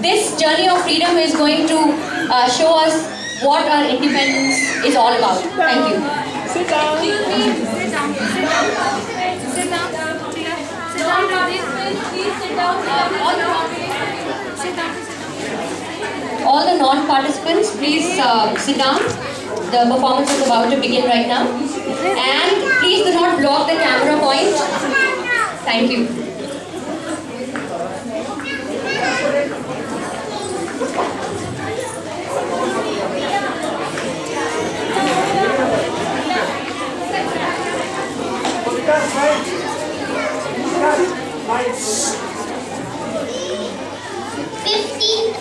this journey of freedom is going to show us what our independence is all about. Thank you. Sit down. Excuse me. Sit down. Sit down. Sit down. Sit down. Please sit down. Sit down. All the non-participants, please sit down. The performance is about to begin right now. And please do not block the camera point. Thank you.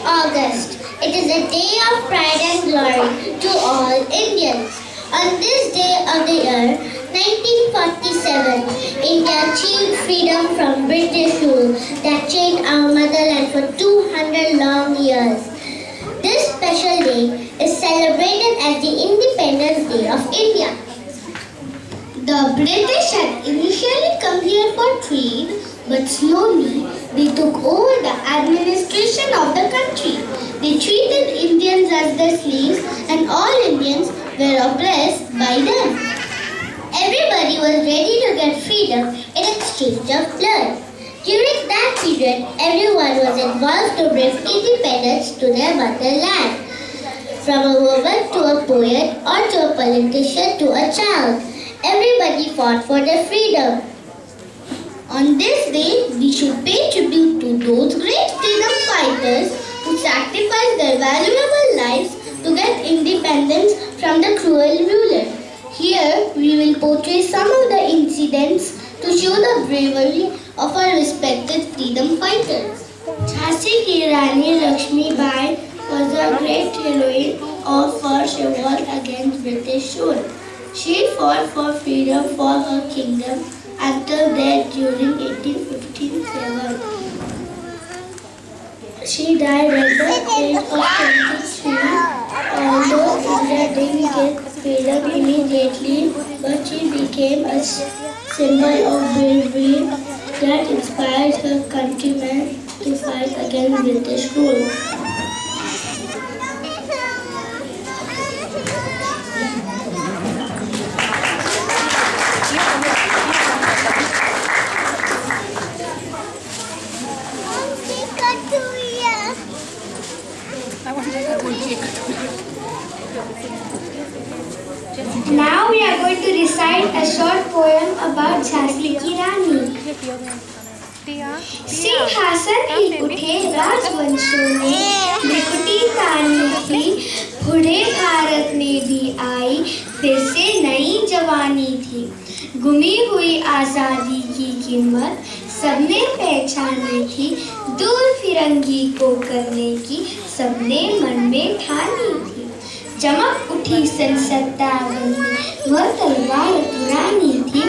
August. It is a day of pride and glory to all Indians. On this day of the year 1947, India achieved freedom from British rule that chained our motherland for 200 long years. This special day is celebrated as the Independence Day of India. The British had initially come here for trade, but slowly they took over the administration of the country. They treated Indians as their slaves and all Indians were oppressed by them. Everybody was ready to get freedom in exchange of blood. During that period, everyone was involved to bring independence to their motherland. From a woman to a poet or to a politician to a child, everybody fought for their freedom. On this day, we should pay tribute to those great freedom fighters who sacrificed their valuable lives to get independence from the cruel ruler. Here, we will portray some of the incidents to show the bravery of our respected freedom fighters. Jhansi ki Rani Lakshmi Bai was a great heroine of first revolt against British rule. She fought for freedom for her kingdom until death during 1857. She died at the age of 23. Although India didn't get freedom immediately, but she became a symbol of bravery that inspired her countrymen to fight against British rule. Now we are going to recite a short poem about Jhansi ki Rani. सिंहासन ही उठे राजवंशों ने, भ्रिकुटी तानी थी, बूढ़े भारत में भी आई, फिर से नई जवानी थी। गुमी हुई आज़ादी की कीमत सबने पहचानी थी, दूर फिरंगी को करने की सबने मन में ठानी थी। चमक उठी सन 57 में, वह तलवार पुरानी थी,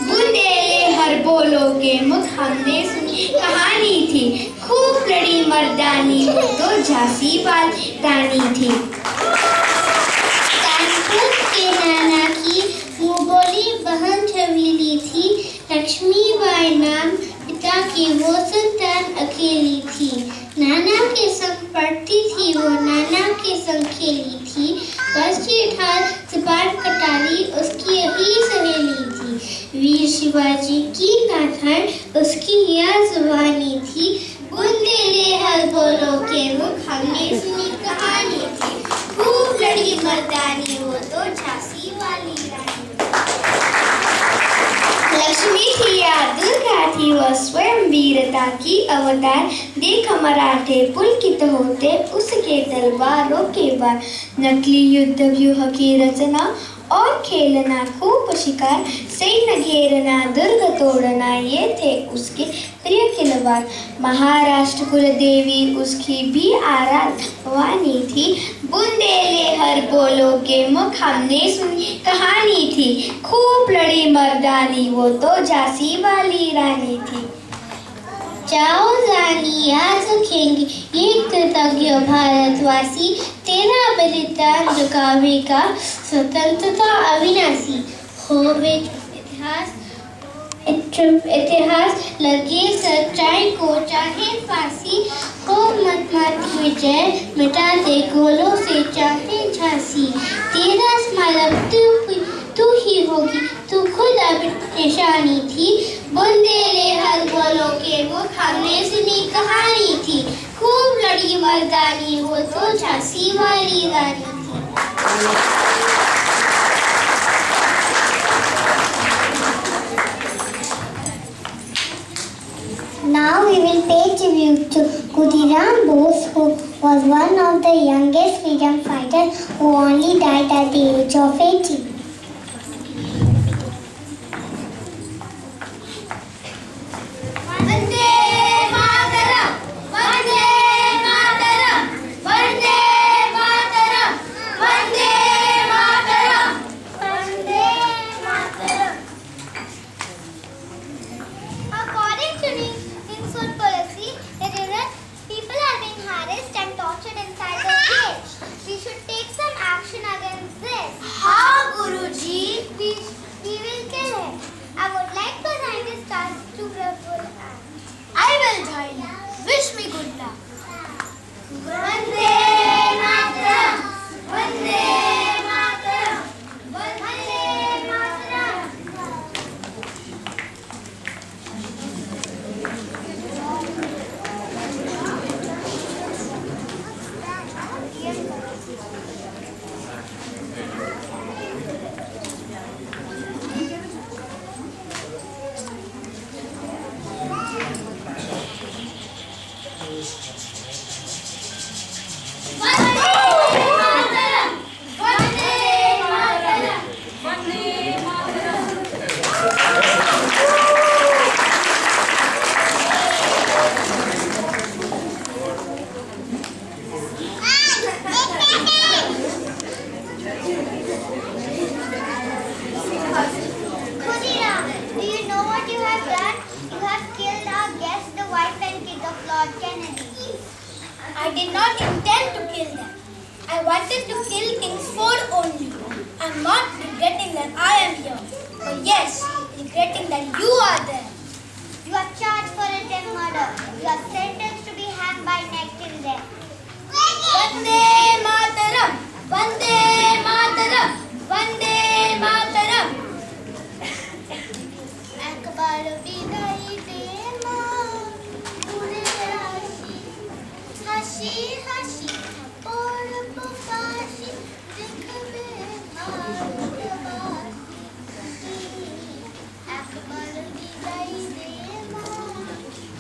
बुंदेले हर बोलो के मुख हमने सुनी कहानी थी, खूब लड़ी मर्दानी वो तो झांसी वाली रानी थी। कानपुर के नाना की मुँह बोली बहन छबीली थी, लक्ष्मीबाई नाम पिता की वो संतान अकेली थी। नाना के संग पढ़ती थी वो, नाना के संग खेली थी, बस की ठाल सिपाट कटारी उसकी यही सहेली थी। वीर शिवाजी की गाथाएं उसकी यह जुबानी थी, बुंदेले हर बोलो के मुख हमने सुनी कहानी थी, खूब लड़ी मर्दानी वो तो झांसी वाली रानी। लक्ष्मी थी या दुर्गा थी वह स्वयं वीरता की अवतार, देख मराठे पुलकित होते उसके तलवारों के वार। नकली युद्ध व्यूह की रचना और खेलना खूब शिकार, सैन्य घेरना दुर्ग तोड़ना ये थे उसके प्रिय खिलवाड़। महाराष्ट्र कुल देवी उसकी भी आराधवानी थी, बुंदेले हर बोलो के मुख हमने सुनी कहानी थी, खूब लड़ी मर्दानी वो तो झांसी वाली रानी थी। जाओ रानी याद रखेंगे ये कृतज्ञ भारतवासी, तेरा बलिदान झुकावेगा स्वतंत्रता अविनाशी। होवे इतिहास लगे सच्चाई को चाहे फांसी, हो मत भारत विजय मिटा दे गोलों से चाहे झांसी। तेरा स्माइल अब तू ही होगी, तू खुद अब निशानी थी। बुंदेले हर गोलों के मुख हमने सुनी कहानी थी। खूब लड़ी मर्दानी हो तो झांसी वाली रानी थी। Now we will pay tribute to Khudiram Bose, who was one of the youngest freedom fighters who only died at the age of 80. I did not intend to kill them. I wanted to kill King's Ford only. I'm not regretting that I am here. But yes, regretting that you are there. You are charged for attempt murder. You are sentenced to be hanged by neck till death. Vande Mataram! Vande Mataram! Vande Mataram! Akbar bidai de maa, pure hashi hashi, aur pukashi, dikhme maarwasi. Akbar bidai de maa,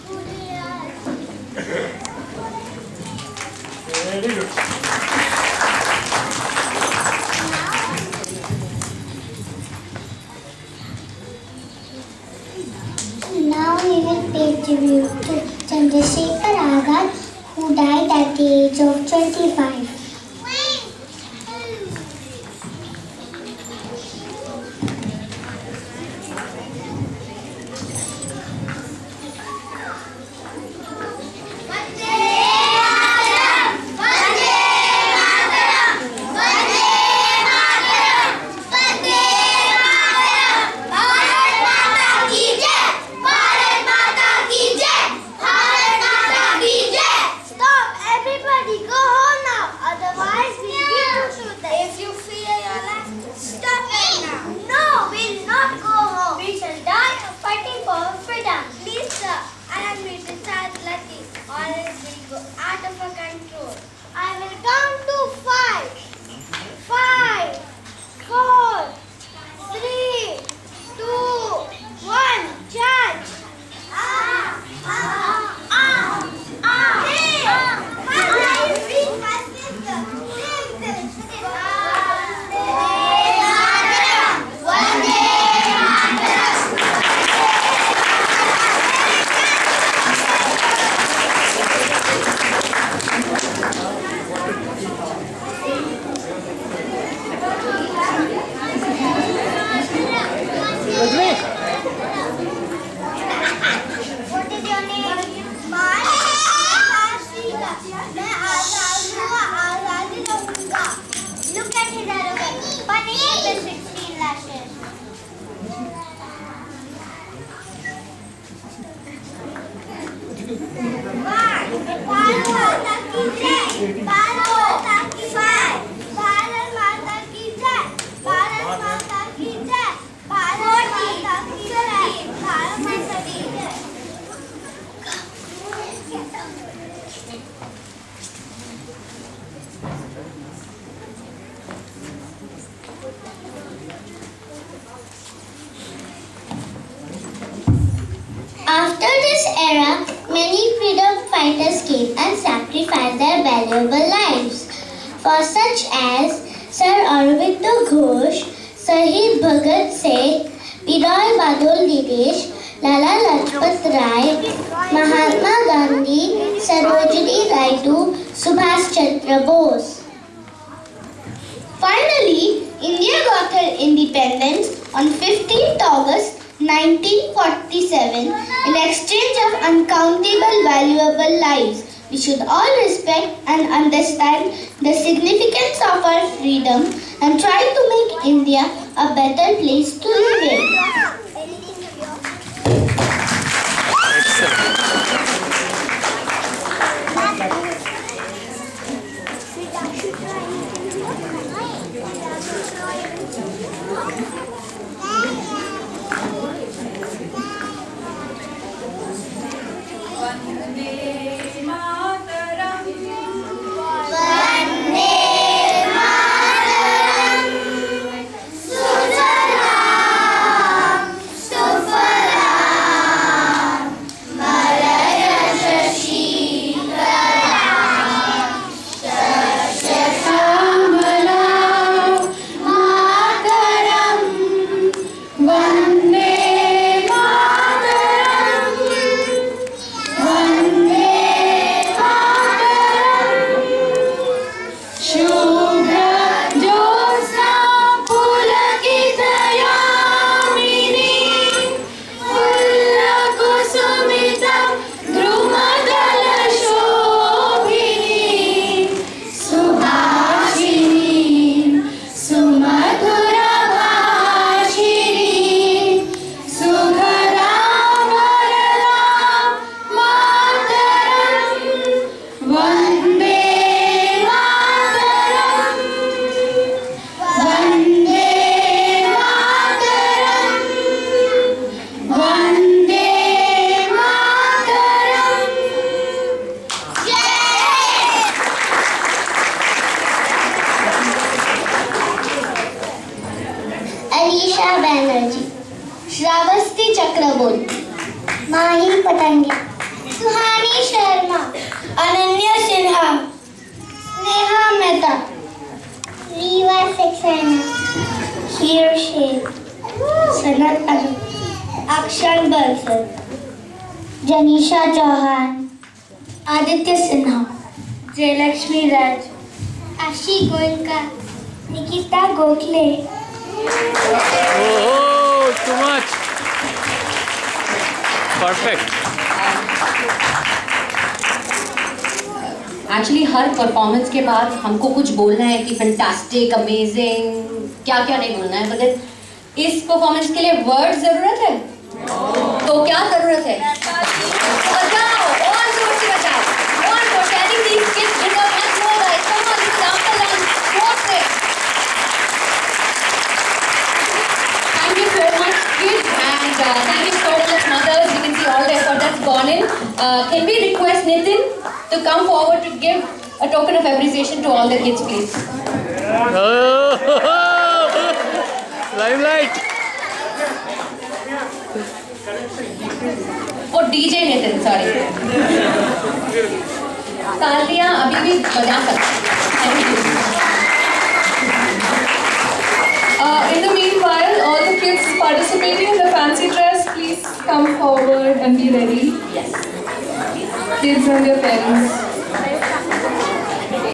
pure Very good. Now we will pay tribute to Chandrasekhar Azad, who died at the age of 25. I will count to 5. 5, 4, 3, 2, 1. Charge. What is your name? My मैं आजाद हूँ, आजाद ही रहूँगा. Look at his arrogance. Punish him with 16 lashes. Why? की जय, भारत माता की जय, भारत माता की जय, भारत माता की जय, भारत माता की जय, भारत माता की जय। After this era, many freedom fighters came and sacrificed their valuable lives. For such as Sir Aurobindo Ghosh, Shahid Bhagat Singh, Binoy Badol Dinesh, Lala Lajpat Rai, Mahatma Gandhi, Sarojini Naidu, Subhash Chandra Bose. Finally, India got her independence on 15th August 1947 in exchange of uncountable valuable lives. We should all respect and understand the significance of our freedom and try to make India a better place to live in. Alisha Banerjee, Shravasti Chakraborty, Mahi Patangia, Suhani Sharma, Ananya Sinha, Neha Mehta, Riva Saxena, Heer Sheikh, Sanat Anu, Akshan Bansal, Janisha Chauhan, Aditya Sinha, Jayalakshmi Raj, Ashi Goenka, Nikita Gokhale. Oh, too much. Perfect. Actually her performance के बाद हमको कुछ बोलना है कि fantastic, amazing, क्या क्या नहीं बोलना है, मगर इस परफॉर्मेंस के लिए वर्ड जरूरत है। तो क्या जरूरत है? बजाओ, और जोर से बजाओ, और जोर से। I think these kids deserve much more, guys. Come on, this is after lunch. What's it? Thank you so much, kids, and thank you so much, mothers. You can see all the effort that's gone in. Can we request Nitin to come forward to give a token of appreciation to all the kids, please? Oh, limelight. Oh, DJ Nitin, sorry. तालियां अभी भी बजा सकते हैं। Thank you. In the meanwhile, all the kids participating in the fancy dress, please come forward and be ready. Yes. Kids and their parents.